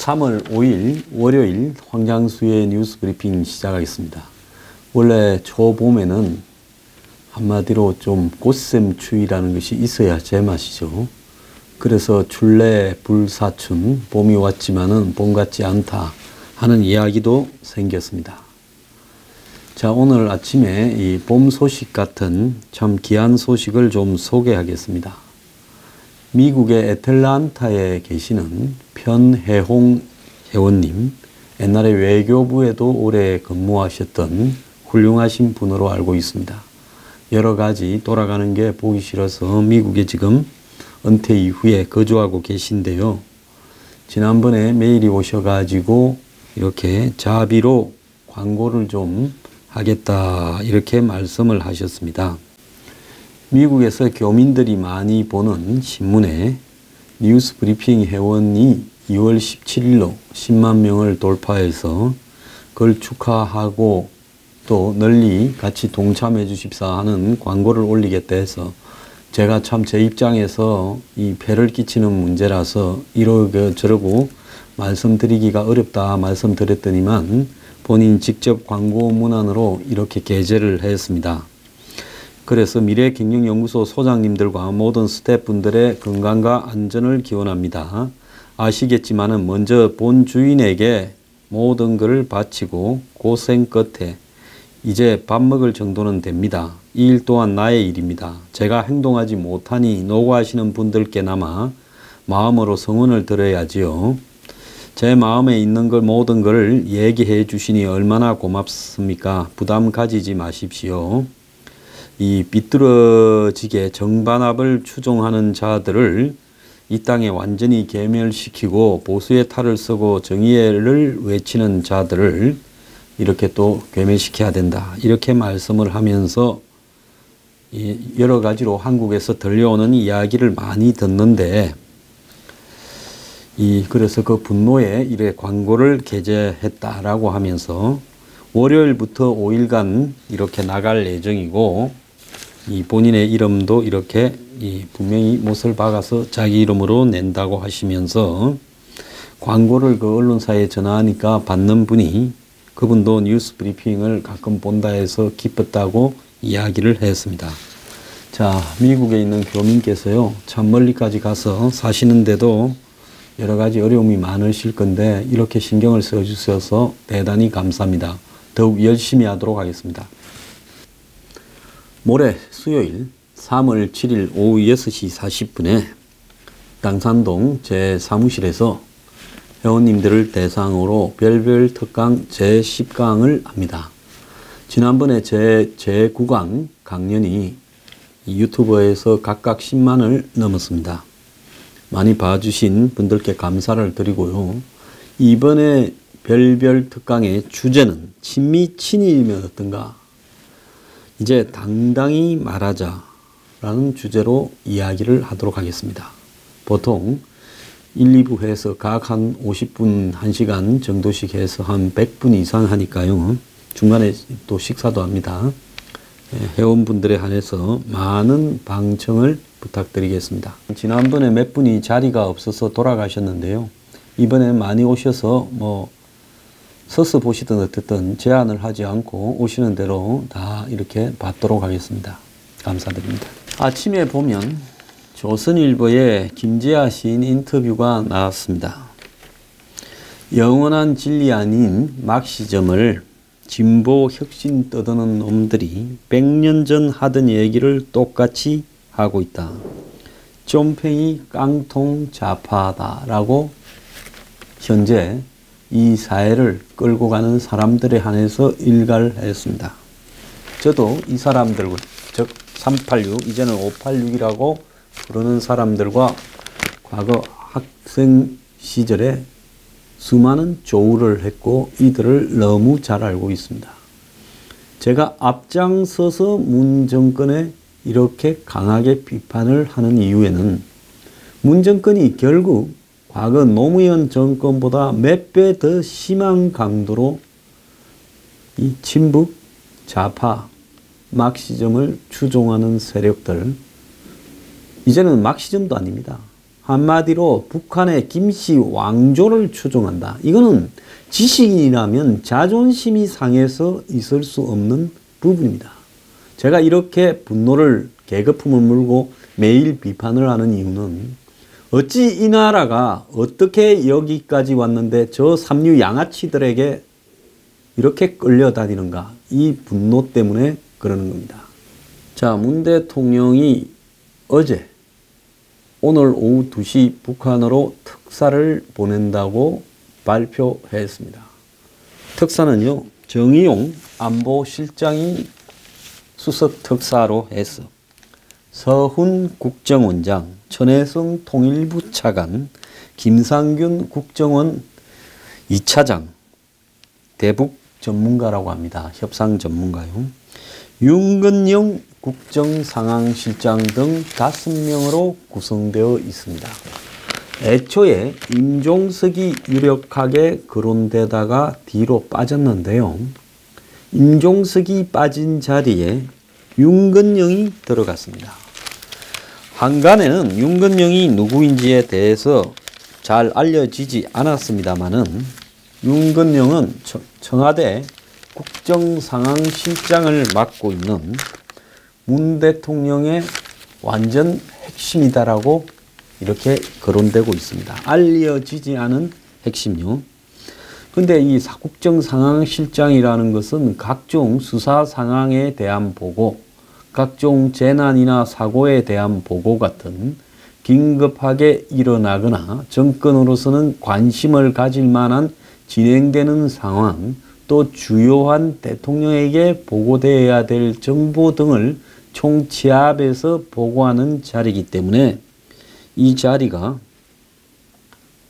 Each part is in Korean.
3월 5일 월요일 황장수의 뉴스 브리핑 시작하겠습니다. 원래 초봄에는 한마디로 좀 꽃샘추위라는 것이 있어야 제맛이죠. 그래서 출래 불사춘, 봄이 왔지만은 봄 같지 않다 하는 이야기도 생겼습니다. 자, 오늘 아침에 이 봄 소식 같은 참 귀한 소식을 좀 소개하겠습니다. 미국의 애틀란타에 계시는 편혜홍 회원님, 옛날에 외교부에도 오래 근무하셨던 훌륭하신 분으로 알고 있습니다. 여러 가지 돌아가는 게 보기 싫어서 미국에 지금 은퇴 이후에 거주하고 계신데요. 지난번에 메일이 오셔가지고 이렇게 자비로 광고를 좀 하겠다 이렇게 말씀을 하셨습니다. 미국에서 교민들이 많이 보는 신문에 뉴스 브리핑 회원이 2월 17일로 10만 명을 돌파해서 그걸 축하하고 또 널리 같이 동참해 주십사 하는 광고를 올리겠다 해서 제가 참 제 입장에서 이 폐를 끼치는 문제라서 이러고 저러고 말씀드리기가 어렵다 말씀드렸더니만 본인 직접 광고 문안으로 이렇게 게재를 했습니다. 그래서 미래경영연구소 소장님들과 모든 스태프분들의 건강과 안전을 기원합니다. 아시겠지만은 먼저 본 주인에게 모든 것을 바치고 고생 끝에 이제 밥 먹을 정도는 됩니다. 이 일 또한 나의 일입니다. 제가 행동하지 못하니 노고하시는 분들께나마 마음으로 성원을 드려야지요. 제 마음에 있는 걸 모든 걸 얘기해 주시니 얼마나 고맙습니까? 부담 가지지 마십시오. 이 비뚤어지게 정반합을 추종하는 자들을 이 땅에 완전히 괴멸시키고 보수의 탈을 쓰고 정의를 외치는 자들을 이렇게 또 괴멸시켜야 된다. 이렇게 말씀을 하면서 여러 가지로 한국에서 들려오는 이야기를 많이 듣는데 그래서 그 분노에 이래 광고를 게재했다라고 하면서 월요일부터 5일간 이렇게 나갈 예정이고 이 본인의 이름도 이렇게 분명히 못을 박아서 자기 이름으로 낸다고 하시면서 광고를 그 언론사에 전화하니까 받는 분이 그분도 뉴스 브리핑을 가끔 본다 해서 기뻤다고 이야기를 했습니다. 자, 미국에 있는 교민께서요, 참 멀리까지 가서 사시는데도 여러 가지 어려움이 많으실 건데 이렇게 신경을 써주셔서 대단히 감사합니다. 더욱 열심히 하도록 하겠습니다. 모레 수요일 3월 7일 오후 6시 40분에 당산동 제 사무실에서 회원님들을 대상으로 별별 특강 제10강을 합니다. 지난번에 제9강 강연이 유튜버에서 각각 10만을 넘었습니다. 많이 봐주신 분들께 감사를 드리고요. 이번에 별별 특강의 주제는 친미 친일이면 어떤가? 이제 당당히 말하자라는 주제로 이야기를 하도록 하겠습니다. 보통 1, 2부 해서 각 한 50분, 1시간 정도씩 해서 한 100분 이상 하니까요. 중간에 또 식사도 합니다. 회원분들에 한해서 많은 방청을 부탁드리겠습니다. 지난번에 몇 분이 자리가 없어서 돌아가셨는데요. 이번에 많이 오셔서 서서 보시든 어쨌든 제한을 하지 않고 오시는 대로 다 이렇게 받도록 하겠습니다. 감사드립니다. 아침에 보면 조선일보에 김재하 시인 인터뷰가 나왔습니다. 영원한 진리 아닌 막시즘을 진보 혁신 떠드는 놈들이 100년 전 하던 얘기를 똑같이 하고 있다. 쫌팽이 깡통 좌파다라고 현재 이 사회를 끌고 가는 사람들에 한해서 일가를 했습니다. 저도 이 사람들, 즉 386, 이제는 586이라고 부르는 사람들과 과거 학생 시절에 수많은 조우를 했고 이들을 너무 잘 알고 있습니다. 제가 앞장서서 문 정권에 이렇게 강하게 비판을 하는 이유에는 문 정권이 결국 과거 노무현 정권보다 몇 배 더 심한 강도로 이 친북, 좌파, 막시즘을 추종하는 세력들, 이제는 막시즘도 아닙니다. 한마디로 북한의 김씨 왕조를 추종한다. 이거는 지식인이라면 자존심이 상해서 있을 수 없는 부분입니다. 제가 이렇게 분노를 계급품을 물고 매일 비판을 하는 이유는 어찌 이 나라가 어떻게 여기까지 왔는데 저 삼류 양아치들에게 이렇게 끌려다니는가, 이 분노 때문에 그러는 겁니다. 자, 문 대통령이 어제 오늘 오후 2시 북한으로 특사를 보낸다고 발표했습니다. 특사는요, 정의용 안보실장이 수석 특사로 해서 서훈 국정원장, 천혜성 통일부 차관, 김상균 국정원 2차장, 대북 전문가라고 합니다. 협상 전문가요. 윤건영 국정상황실장 등 5명으로 구성되어 있습니다. 애초에 임종석이 유력하게 거론되다가 뒤로 빠졌는데요. 임종석이 빠진 자리에 윤건영이 들어갔습니다. 한간에는 윤건영이 누구인지에 대해서 잘 알려지지 않았습니다만은 윤건영은 청와대 국정상황실장을 맡고 있는 문 대통령의 완전 핵심이다라고 이렇게 거론되고 있습니다. 알려지지 않은 핵심요. 근데 이 국정상황실장이라는 것은 각종 수사 상황에 대한 보고, 각종 재난이나 사고에 대한 보고 같은 긴급하게 일어나거나 정권으로서는 관심을 가질 만한 진행되는 상황, 또 주요한 대통령에게 보고되어야 될 정보 등을 총치합해서 보고하는 자리이기 때문에 이 자리가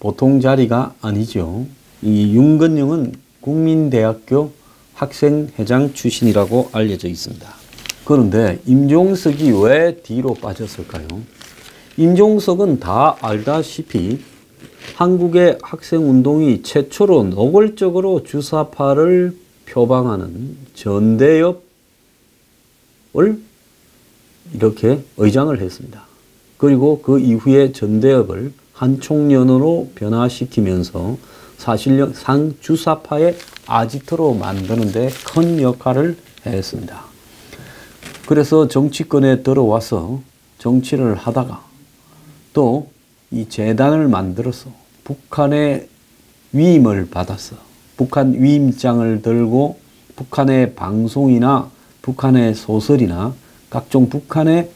보통 자리가 아니죠. 이 윤건영은 국민대학교 학생회장 출신이라고 알려져 있습니다. 그런데 임종석이 왜 뒤로 빠졌을까요? 임종석은 다 알다시피 한국의 학생운동이 최초로 노골적으로 주사파를 표방하는 전대협을 이렇게 의장을 했습니다. 그리고 그 이후에 전대협을 한총련으로 변화시키면서 사실상 주사파의 아지트로 만드는 데 큰 역할을 했습니다. 그래서 정치권에 들어와서 정치를 하다가 또 이 재단을 만들어서 북한의 위임을 받아서 북한 위임장을 들고 북한의 방송이나 북한의 소설이나 각종 북한의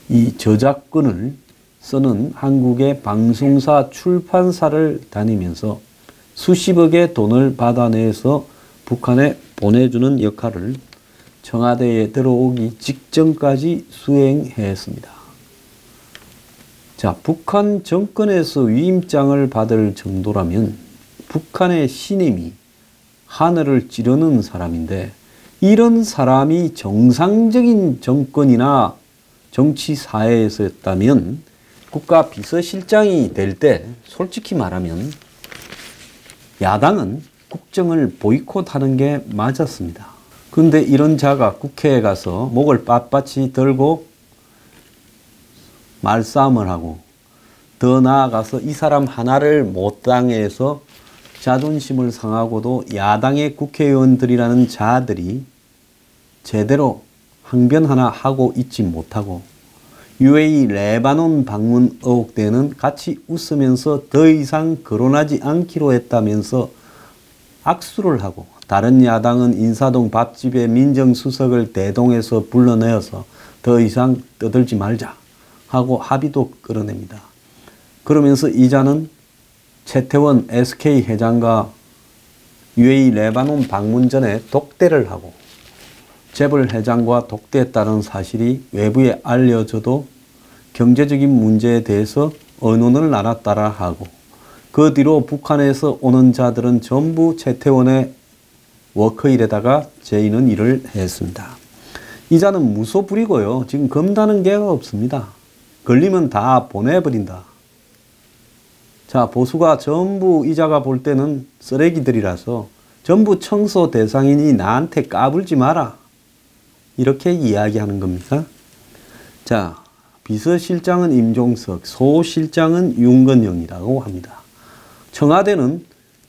이 저작권을 쓰는 한국의 방송사 출판사를 다니면서 수십억의 돈을 받아내서 북한에 보내주는 역할을 청와대에 들어오기 직전까지 수행했습니다. 자, 북한 정권에서 위임장을 받을 정도라면 북한의 신임이 하늘을 찌르는 사람인데, 이런 사람이 정상적인 정권이나 정치 사회에서였다면 국가 비서실장이 될 때 솔직히 말하면 야당은 국정을 보이콧하는 게 맞았습니다. 그런데 이런 자가 국회에 가서 목을 빳빳이 들고 말싸움을 하고, 더 나아가서 이 사람 하나를 못 당해서 자존심을 상하고도 야당의 국회의원들이라는 자들이 제대로 항변 하나 하고 있지 못하고, UAE 레바논 방문 의혹 때는 같이 웃으면서 더 이상 거론하지 않기로 했다면서 악수를 하고, 다른 야당은 인사동 밥집에 민정수석을 대동해서 불러내어서 더 이상 떠들지 말자 하고 합의도 끌어냅니다. 그러면서 이자는 최태원 SK 회장과 UAE 레바논 방문 전에 독대를 하고, 재벌 회장과 독대했다는 사실이 외부에 알려져도 경제적인 문제에 대해서 언론을 나눴다라 하고, 그 뒤로 북한에서 오는 자들은 전부 최태원의 워커힐에다가 재이는 일을 했습니다. 이자는 무소불이고요. 지금 검다는 게가 없습니다. 걸리면 다 보내버린다. 자, 보수가 전부 이자가 볼 때는 쓰레기들이라서 전부 청소 대상이니 나한테 까불지 마라, 이렇게 이야기하는 겁니까? 자, 비서실장은 임종석, 소실장은 윤건영이라고 합니다. 청와대는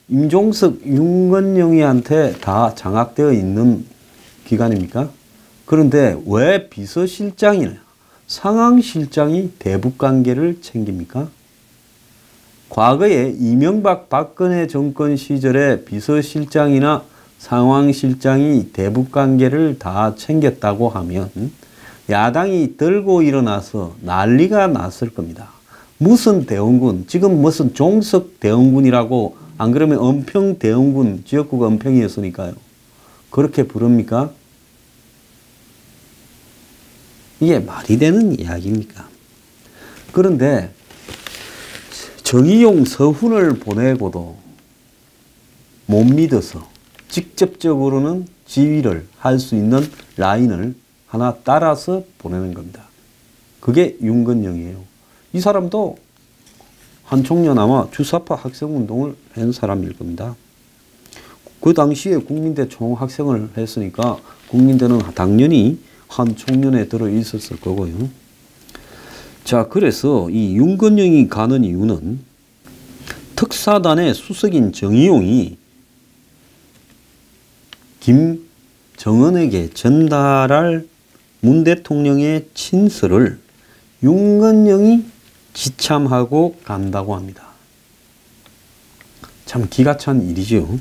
임종석, 윤건영이한테 다 장악되어 있는 기관입니까? 그런데 왜 비서실장이나 상황실장이 대북관계를 챙깁니까? 과거에 이명박 박근혜 정권 시절에 비서실장이나 상황실장이 대북관계를 다 챙겼다고 하면 야당이 들고 일어나서 난리가 났을 겁니다. 무슨 대원군, 지금 무슨 종석 대원군이라고, 안 그러면 은평 대원군, 지역구가 은평이었으니까요. 그렇게 부릅니까? 이게 말이 되는 이야기입니까? 그런데 정의용 서훈을 보내고도 못 믿어서 직접적으로는 지휘를 할 수 있는 라인을 하나 따라서 보내는 겁니다. 그게 윤건영이에요. 이 사람도 한 청년 아마 주사파 학생운동을 한 사람일 겁니다. 그 당시에 국민대 총학생을 했으니까 국민대는 당연히 한 청년에 들어 있었을 거고요. 자, 그래서 이 윤건영이 가는 이유는 특사단의 수석인 정의용이 김정은에게 전달할 문 대통령의 친서를 윤건영이 지참하고 간다고 합니다. 참 기가 찬 일이죠.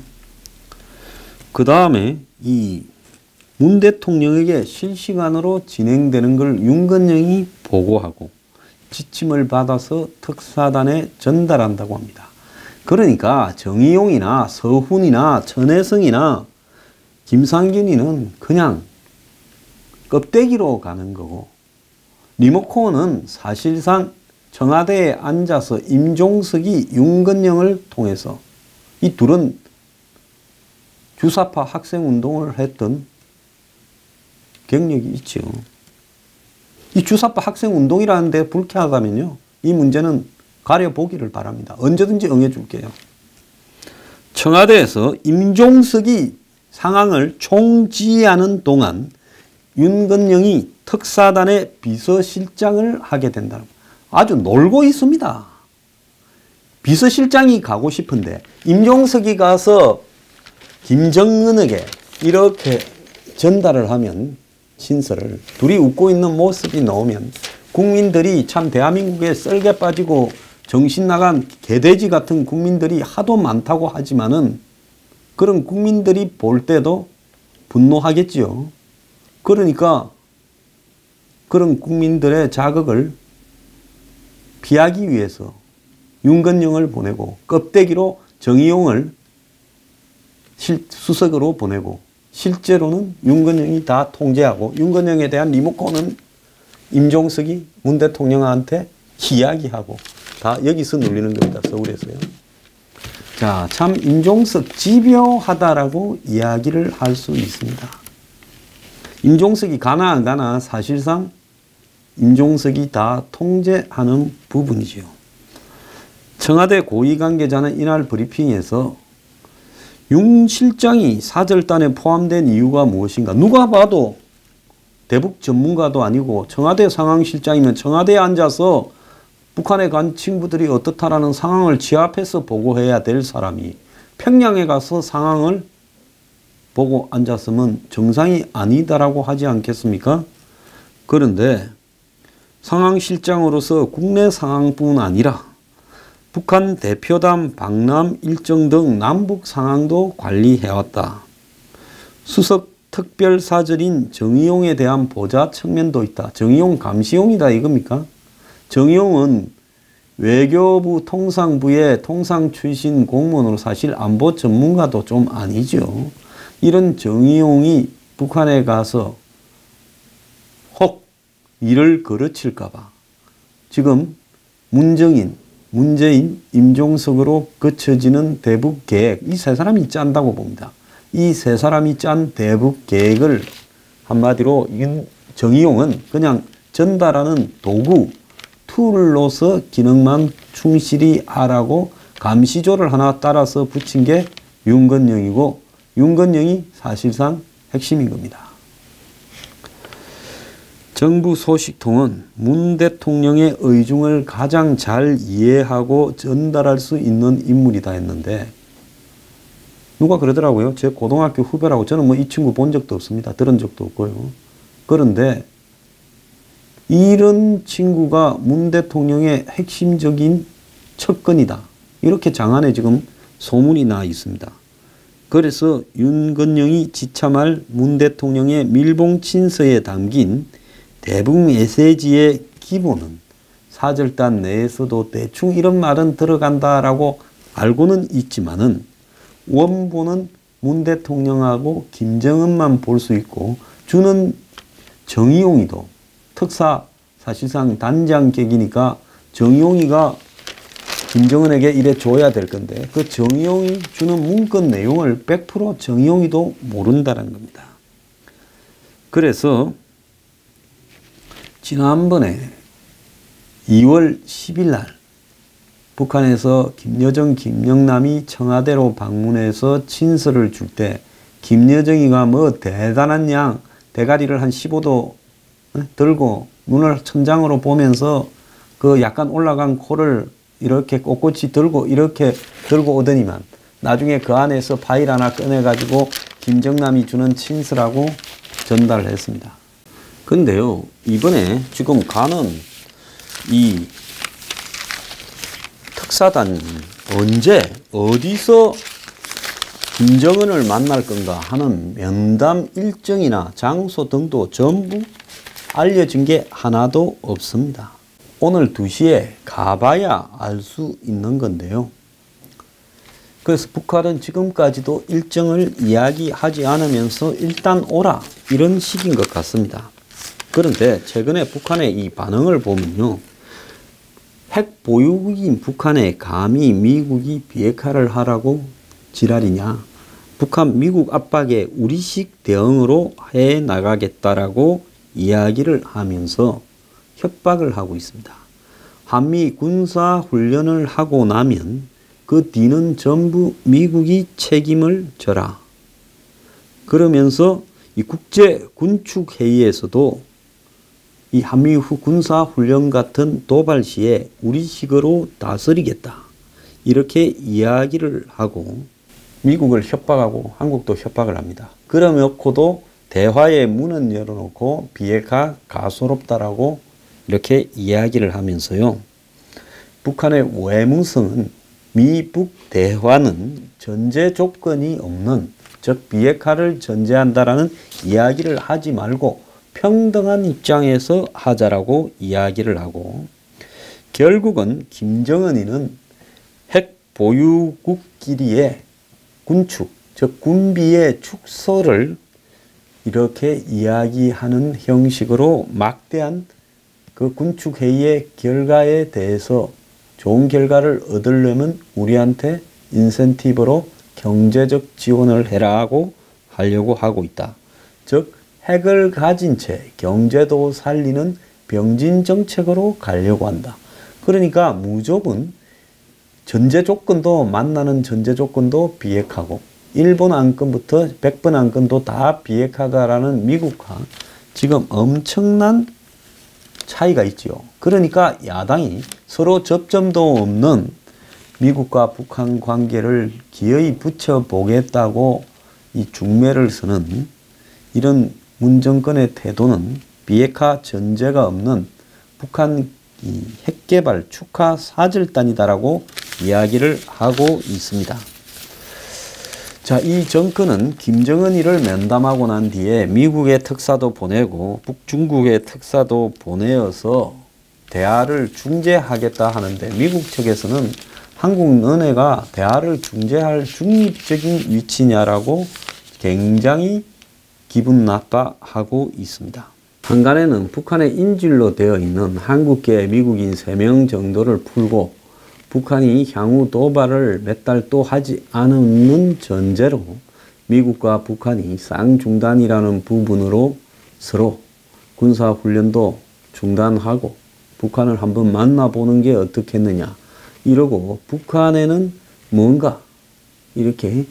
그 다음에 이 문 대통령에게 실시간으로 진행되는 걸 윤건영이 보고하고 지침을 받아서 특사단에 전달한다고 합니다. 그러니까 정의용이나 서훈이나 전혜성이나 김상균이는 그냥 껍데기로 가는 거고, 리모컨은 사실상 청와대에 앉아서 임종석이 윤건영을 통해서, 이 둘은 주사파 학생운동을 했던 경력이 있죠. 이 주사파 학생운동이라는 데 불쾌하다면요, 이 문제는 가려보기를 바랍니다. 언제든지 응해줄게요. 청와대에서 임종석이 상황을 총지휘하는 동안 윤건영이 특사단의 비서실장을 하게 된다. 아주 놀고 있습니다. 비서실장이 가고 싶은데 임종석이 가서 김정은에게 이렇게 전달을 하면, 신설을 둘이 웃고 있는 모습이 나오면 국민들이 참 대한민국에 썰개 빠지고 정신 나간 개돼지 같은 국민들이 하도 많다고 하지만은 그런 국민들이 볼 때도 분노하겠지요. 그러니까 그런 국민들의 자극을 피하기 위해서 윤건영을 보내고 껍데기로 정의용을 수석으로 보내고, 실제로는 윤건영이 다 통제하고 윤건영에 대한 리모컨은 임종석이 문 대통령한테 이야기하고 다 여기서 눌리는 겁니다. 서울에서요. 자, 참 임종석 집요하다라고 이야기를 할 수 있습니다. 임종석이 가나 안 가나 사실상 임종석이 다 통제하는 부분이지요. 청와대 고위 관계자는 이날 브리핑에서 윤 실장이 사절단에 포함된 이유가 무엇인가? 누가 봐도 대북 전문가도 아니고 청와대 상황실장이면 청와대에 앉아서 북한에 간 친구들이 어떻다라는 상황을 지 앞에서 보고해야 될 사람이 평양에 가서 상황을 보고 앉았으면 정상이 아니다라고 하지 않겠습니까? 그런데 상황실장으로서 국내 상황뿐 아니라 북한 대표단 방남 일정 등 남북 상황도 관리해왔다. 수석 특별사절인 정의용에 대한 보좌 측면도 있다. 정의용 감시용이다 이겁니까? 정의용은 외교부 통상부의 통상 출신 공무원으로 사실 안보 전문가도 좀 아니죠. 이런 정의용이 북한에 가서 혹 일을 거르칠까봐 지금 문재인, 임종석으로 거쳐지는 대북 계획, 이 세 사람이 짠다고 봅니다. 이 세 사람이 짠 대북 계획을 한마디로 정의용은 그냥 전달하는 도구, 툴로서 기능만 충실히 하라고 감시조를 하나 따라서 붙인 게 윤건영이고, 윤건영이 사실상 핵심인 겁니다. 정부 소식통은 문 대통령의 의중을 가장 잘 이해하고 전달할 수 있는 인물이다 했는데 누가 그러더라고요. 제 고등학교 후배라고. 저는 뭐 이 친구 본 적도 없습니다. 들은 적도 없고요. 그런데 이런 친구가 문 대통령의 핵심적인 척근이다. 이렇게 장안에 지금 소문이 나 있습니다. 그래서 윤건영이 지참할 문 대통령의 밀봉 친서에 담긴 대북 메시지의 기본은 사절단 내에서도 대충 이런 말은 들어간다라고 알고는 있지만은 원본은 문 대통령하고 김정은만 볼 수 있고 주는 정의용이도 특사 사실상 단장격이니까 정의용이가 김정은에게 이래 줘야 될 건데 그 정의용이 주는 문건 내용을 100% 정의용이도 모른다는 겁니다. 그래서 지난번에 2월 10일 날 북한에서 김여정, 김영남이 청와대로 방문해서 친서를 줄 때 김여정이가 뭐 대단한 양 대가리를 한 15도 들고 눈을 천장으로 보면서 그 약간 올라간 코를 이렇게 꼿꼿이 들고 이렇게 들고 오더니만 나중에 그 안에서 파일 하나 꺼내가지고 김정남이 주는 친서라고 전달을 했습니다. 근데요, 이번에 지금 가는 이 특사단이 언제 어디서 김정은을 만날 건가 하는 면담 일정이나 장소 등도 전부 알려진 게 하나도 없습니다. 오늘 2시에 가봐야 알 수 있는 건데요. 그래서 북한은 지금까지도 일정을 이야기하지 않으면서 일단 오라 이런 식인 것 같습니다. 그런데 최근에 북한의 이 반응을 보면요. 핵 보유국인 북한에 감히 미국이 비핵화를 하라고 지랄이냐. 북한 미국 압박에 우리식 대응으로 해 나가겠다라고 이야기를 하면서 협박을 하고 있습니다. 한미 군사훈련을 하고 나면 그 뒤는 전부 미국이 책임을 져라. 그러면서 이 국제군축회의에서도 이 한미 군사훈련 같은 도발 시에 우리식으로 다스리겠다. 이렇게 이야기를 하고 미국을 협박하고 한국도 협박을 합니다. 그러놓고도 대화의 문은 열어놓고 비핵화 가소롭다라고 이렇게 이야기를 하면서요. 북한의 외무성은 미북 대화는 전제 조건이 없는 즉 비핵화를 전제한다라는 이야기를 하지 말고 평등한 입장에서 하자라고 이야기를 하고 결국은 김정은이는 핵 보유국끼리의 군축 즉 군비의 축소를 이렇게 이야기하는 형식으로 막대한 그 군축회의의 결과에 대해서 좋은 결과를 얻으려면 우리한테 인센티브로 경제적 지원을 해라 하고 하려고 하고 있다. 즉 핵을 가진 채 경제도 살리는 병진 정책으로 가려고 한다. 그러니까 무조건 전제 조건도 만나는 전제 조건도 비핵화고 1번 안건부터 100번 안건도 다 비핵화다라는 미국과 지금 엄청난 차이가 있죠. 그러니까 야당이 서로 접점도 없는 미국과 북한 관계를 기어이 붙여보겠다고 이 중매를 서는 이런 문 정권의 태도는 비핵화 전제가 없는 북한 이 핵개발 축하 사절단이다라고 이야기를 하고 있습니다. 자, 이 정권은 김정은이를 면담하고 난 뒤에 미국의 특사도 보내고 북중국의 특사도 보내어서 대화를 중재하겠다 하는데 미국 측에서는 한국 너네가 대화를 중재할 중립적인 위치냐라고 굉장히 기분 나빠하고 있습니다. 한간에는 북한의 인질로 되어 있는 한국계 미국인 3명 정도를 풀고 북한이 향후 도발을 몇 달 또 하지 않는 전제로 미국과 북한이 쌍중단이라는 부분으로 서로 군사훈련도 중단하고 북한을 한번 만나보는 게 어떻겠느냐 이러고 북한에는 뭔가 이렇게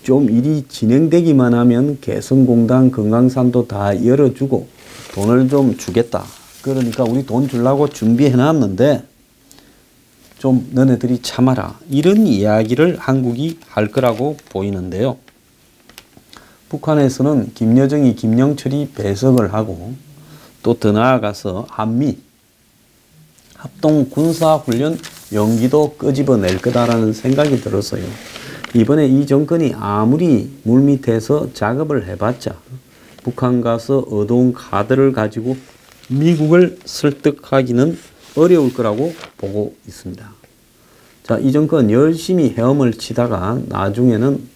좀 일이 진행되기만 하면 개성공단, 금강산도 다 열어주고 돈을 좀 주겠다. 그러니까 우리 돈 주려고 준비해 놨는데 좀 너네들이 참아라. 이런 이야기를 한국이 할 거라고 보이는데요. 북한에서는 김여정이 김영철이 배석을 하고 또 더 나아가서 한미 합동 군사훈련 연기도 끄집어낼 거다라는 생각이 들어서요. 이번에 이 정권이 아무리 물밑에서 작업을 해봤자 북한 가서 얻어온 카드를 가지고 미국을 설득하기는 어려울 거라고 보고 있습니다. 자, 이 정권 열심히 헤엄을 치다가 나중에는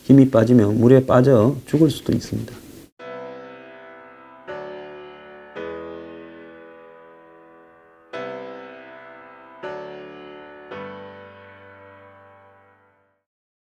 힘이 빠지면 물에 빠져 죽을 수도 있습니다.